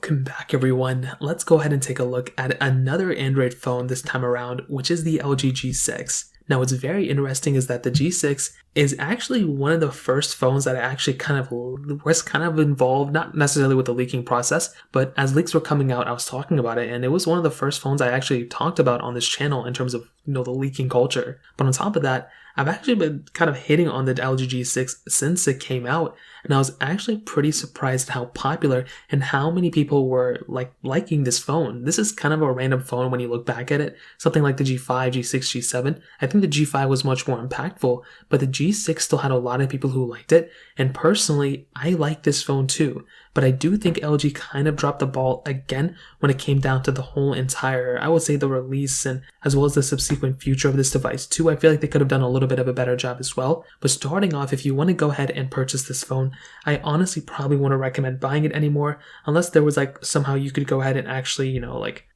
Welcome back everyone. Let's go ahead and take a look at another Android phone this time around, which is the LG G6. Now what's very interesting is that the G6 is actually one of the first phones that I actually was involved, not necessarily with the leaking process, but as leaks were coming out, I was talking about it, and it was one of the first phones I actually talked about on this channel in terms of, the leaking culture. But on top of that, I've actually been kind of hitting on the LG G6 since it came out, and I was actually pretty surprised how popular and how many people were liking this phone. This is kind of a random phone when you look back at it. Something like the G5, G6, G7. I think the G5 was much more impactful, but the G6 still had a lot of people who liked it, and personally, I like this phone too. But I do think LG kind of dropped the ball again when it came down to the whole entire, I would say, the release and as well as the subsequent future of this device too. I feel like they could have done a little bit of a better job as well. But starting off, if you want to go ahead and purchase this phone, I honestly probably wouldn't recommend buying it anymore unless there was somehow you could go ahead and actually,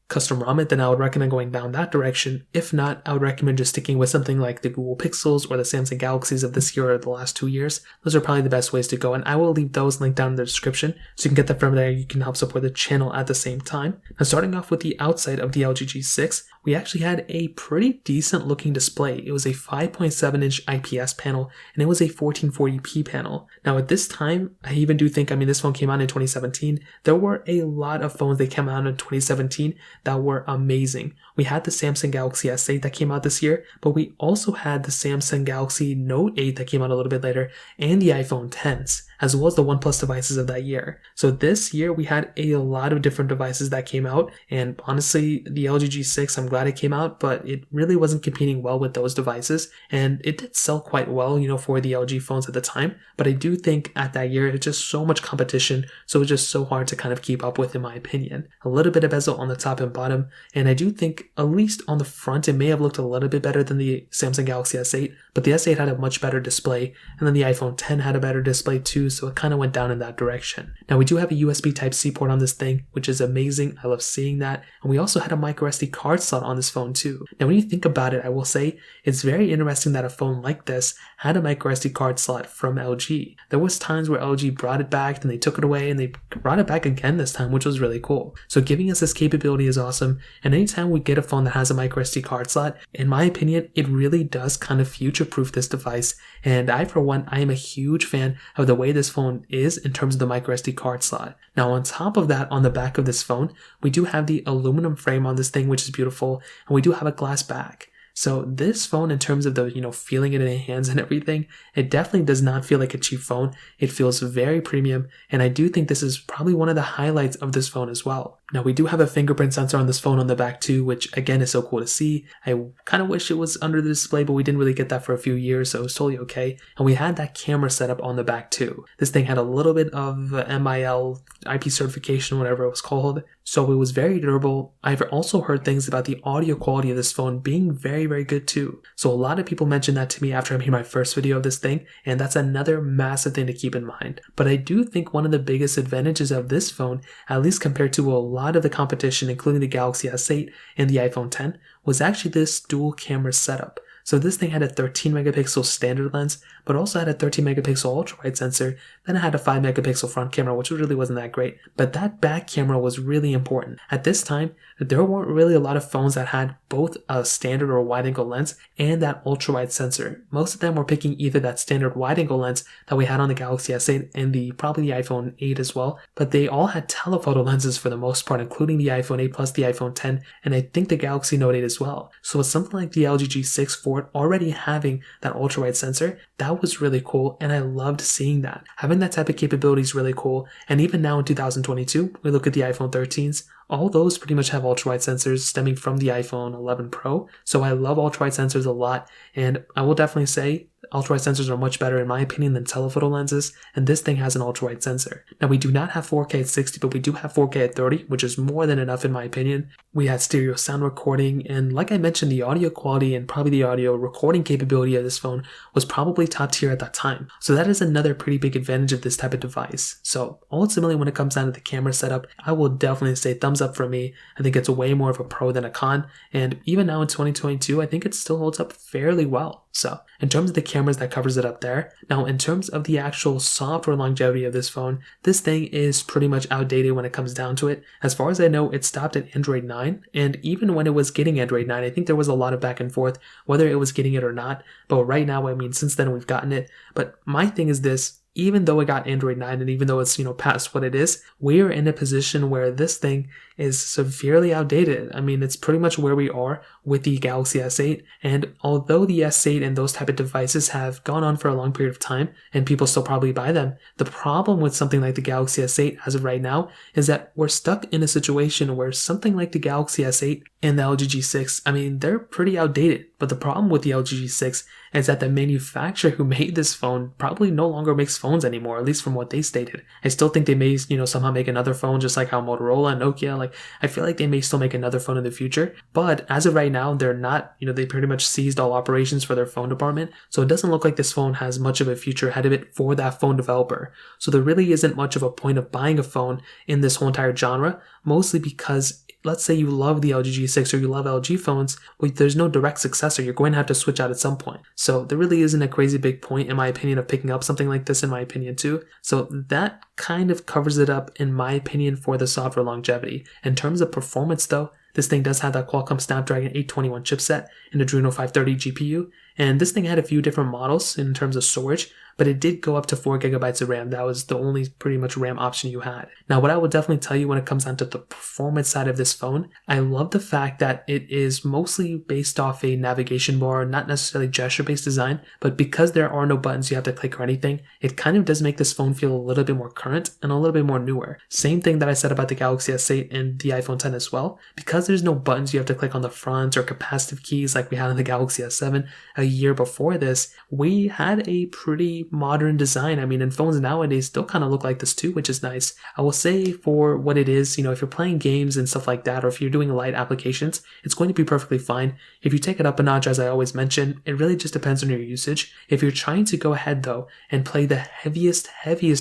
custom ROM it, then I would recommend going down that direction. If not, I would recommend just sticking with something like the Google Pixels or the Samsung Galaxies of this year or the last 2 years. Those are probably the best ways to go, and I will leave those linked down in the description so you can get that from there. You can help support the channel at the same time. Now starting off with the outside of the LG G6, we actually had a pretty decent looking display. It was a 5.7-inch IPS panel, and it was a 1440p panel. Now at this time, I even do think, this phone came out in 2017. There were a lot of phones that came out in 2017 that were amazing. We had the Samsung Galaxy S8 that came out this year, but we also had the Samsung Galaxy Note 8 that came out a little bit later, and the iPhone Xs, as well as the OnePlus devices of that year. So this year we had a lot of different devices that came out, and honestly, the LG G6, I'm glad it came out, but it really wasn't competing well with those devices, and it did sell quite well, for the LG phones at the time, but I do think at that year, it's just so much competition, so it's just so hard to kind of keep up with, in my opinion. A little bit of bezel on the top and bottom, and I do think, at least on the front, it may have looked a little bit better than the Samsung Galaxy S8, but the S8 had a much better display, and then the iPhone X had a better display too, so it kind of went down in that direction. Now we do have a USB Type-C port on this thing, which is amazing. I love seeing that. And we also had a microSD card slot on this phone too. Now when you think about it, I will say it's very interesting that a phone like this had a microSD card slot from LG. There was times where LG brought it back, then they took it away, and they brought it back again this time, which was really cool. So giving us this capability is awesome, and anytime we get a phone that has a microSD card slot, in my opinion, it really does kind of future-proof this device, and I am a huge fan of the way this phone is in terms of the microSD card slot. Now on top of that, on the back of this phone, we do have the aluminum frame on this thing, which is beautiful, and we do have a glass back. So this phone, in terms of the, feeling it in your hands and everything, it definitely does not feel like a cheap phone. It feels very premium, and I do think this is probably one of the highlights of this phone as well. Now we do have a fingerprint sensor on this phone on the back too, which again is so cool to see. I kind of wish it was under the display, but we didn't really get that for a few years, so it was totally okay. And we had that camera setup on the back too. This thing had a little bit of MIL, IP certification, whatever it was called, so it was very durable. I've also heard things about the audio quality of this phone being very, very good too. So a lot of people mentioned that to me after I made my first video of this thing, and that's another massive thing to keep in mind. But I do think one of the biggest advantages of this phone, at least compared to a lot of the competition, including the Galaxy S8 and the iPhone X, was actually this dual camera setup. So this thing had a 13 megapixel standard lens, but also had a 13 megapixel ultra wide sensor. Then it had a 5 megapixel front camera, which really wasn't that great. But that back camera was really important. At this time, there weren't really a lot of phones that had both a standard or wide angle lens and that ultra wide sensor. Most of them were picking either that standard wide angle lens that we had on the Galaxy S8 and probably the iPhone 8 as well, but they all had telephoto lenses for the most part, including the iPhone 8 plus the iPhone X, and I think the Galaxy Note 8 as well. So with something like the LG G6 for it already having that ultra wide sensor, that was really cool, and I loved seeing that. Having that type of capability is really cool, and even now in 2022, we look at the iPhone 13s, all those pretty much have ultra-wide sensors stemming from the iPhone 11 Pro, so I love ultra-wide sensors a lot, and I will definitely say ultra-wide sensors are much better in my opinion than telephoto lenses, and this thing has an ultra-wide sensor. Now we do not have 4K at 60, but we do have 4K at 30, which is more than enough in my opinion. We had stereo sound recording, and like I mentioned, the audio quality and probably the audio recording capability of this phone was probably top tier at that time. So that is another pretty big advantage of this type of device. So ultimately, when it comes down to the camera setup, I will definitely say thumbs up for me. I think it's way more of a pro than a con, and even now in 2022, I think it still holds up fairly well. So in terms of the cameras, that covers it up there. Now in terms of the actual software longevity of this phone, this thing is pretty much outdated when it comes down to it. As far as I know, it stopped at Android 9, and even when it was getting Android 9, I think there was a lot of back and forth whether it was getting it or not. But right now, I mean, since then we've gotten it. But my thing is this: even though it got Android 9 and even though it's, past what it is, we are in a position where this thing is severely outdated. I mean, it's pretty much where we are with the Galaxy S8. And although the S8 and those type of devices have gone on for a long period of time and people still probably buy them, the problem with something like the Galaxy S8 as of right now is that we're stuck in a situation where something like the Galaxy S8 and the LG G6, I mean, they're pretty outdated. But the problem with the LG G6 is that the manufacturer who made this phone probably no longer makes phones anymore, at least from what they stated. I still think they may, somehow make another phone, just like how Motorola and Nokia, I feel like they may still make another phone in the future. But as of right now, they're not, they pretty much seized all operations for their phone department. So it doesn't look like this phone has much of a future ahead of it for that phone developer. So there really isn't much of a point of buying a phone in this whole entire genre, mostly because let's say you love the LG G6 or you love LG phones, well, there's no direct successor. You're going to have to switch out at some point. So there really isn't a crazy big point, in my opinion, of picking up something like this, in my opinion, too. So that kind of covers it up, in my opinion, for the software longevity. In terms of performance, though, this thing does have that Qualcomm Snapdragon 821 chipset and Adreno 530 GPU. And this thing had a few different models in terms of storage, but it did go up to 4 gigabytes of RAM. That was the only pretty much RAM option you had. Now, what I would definitely tell you when it comes down to the performance side of this phone, I love the fact that it is mostly based off a navigation bar, not necessarily gesture-based design, but because there are no buttons you have to click or anything, it kind of does make this phone feel a little bit more current and a little bit more newer. Same thing that I said about the Galaxy S8 and the iPhone 10 as well. Because there's no buttons you have to click on the front or capacitive keys like we had on the Galaxy S7 a year before this, we had a pretty modern design. I mean, and phones nowadays still kind of look like this too, which is nice. I will say for what it is, if you're playing games and stuff like that, or if you're doing light applications, it's going to be perfectly fine. If you take it up a notch, as I always mention, it really just depends on your usage. If you're trying to go ahead though and play the heaviest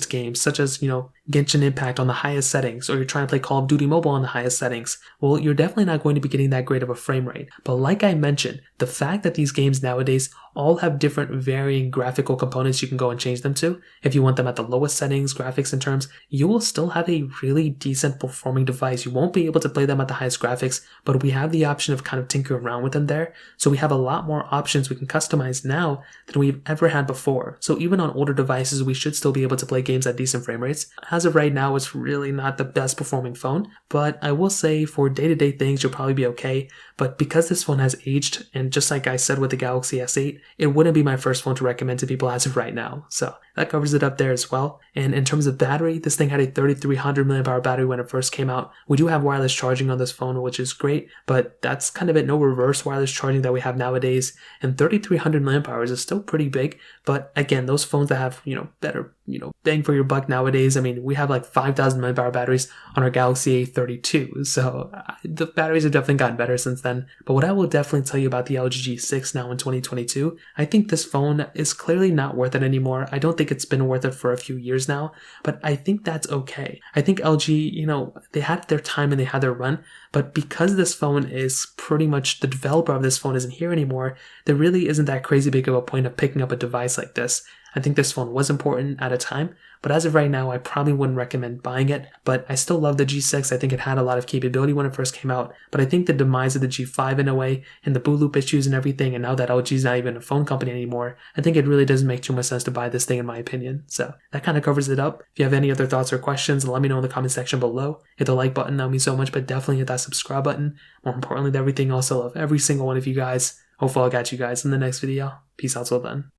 games, such as, Genshin Impact on the highest settings, or you're trying to play Call of Duty Mobile on the highest settings, well, you're definitely not going to be getting that great of a frame rate. But like I mentioned, the fact that these games nowadays all have different varying graphical components you can go and change them to, if you want them at the lowest settings, graphics and terms, you will still have a really decent performing device. You won't be able to play them at the highest graphics, but we have the option of kind of tinkering around with them there. So we have a lot more options we can customize now than we've ever had before. So even on older devices, we should still be able to play games at decent frame rates. As of right now, it's really not the best performing phone, but I will say for day-to-day things, you'll probably be okay. But because this phone has aged, and just like I said with the Galaxy S8, it wouldn't be my first phone to recommend to people as of right now. So that covers it up there as well. And in terms of battery, this thing had a 3300 mAh battery when it first came out. We do have wireless charging on this phone, which is great, but that's kind of it. No reverse wireless charging that we have nowadays. And 3300 mAh is still pretty big. But again, those phones that have, better, bang for your buck nowadays. I mean, we have like 5000 mAh batteries on our Galaxy A32. So the batteries have definitely gotten better since then. But what I will definitely tell you about the LG G6 now in 2022, I think this phone is clearly not worth it anymore. I don't think it's been worth it for a few years now, but I think that's okay. I think LG, they had their time and they had their run, but because this phone is pretty much, the developer of this phone isn't here anymore, there really isn't that crazy big of a point of picking up a device like this. I think this phone was important at a time, but as of right now, I probably wouldn't recommend buying it. But I still love the G6. I think it had a lot of capability when it first came out, but I think the demise of the G5 in a way, and the boot loop issues and everything, and now that LG is not even a phone company anymore, I think it really doesn't make too much sense to buy this thing in my opinion. So that kind of covers it up. If you have any other thoughts or questions, let me know in the comment section below. Hit the like button, that would mean so much, but definitely hit that subscribe button. More importantly than everything else, I love every single one of you guys. Hopefully I'll catch you guys in the next video. Peace out till then.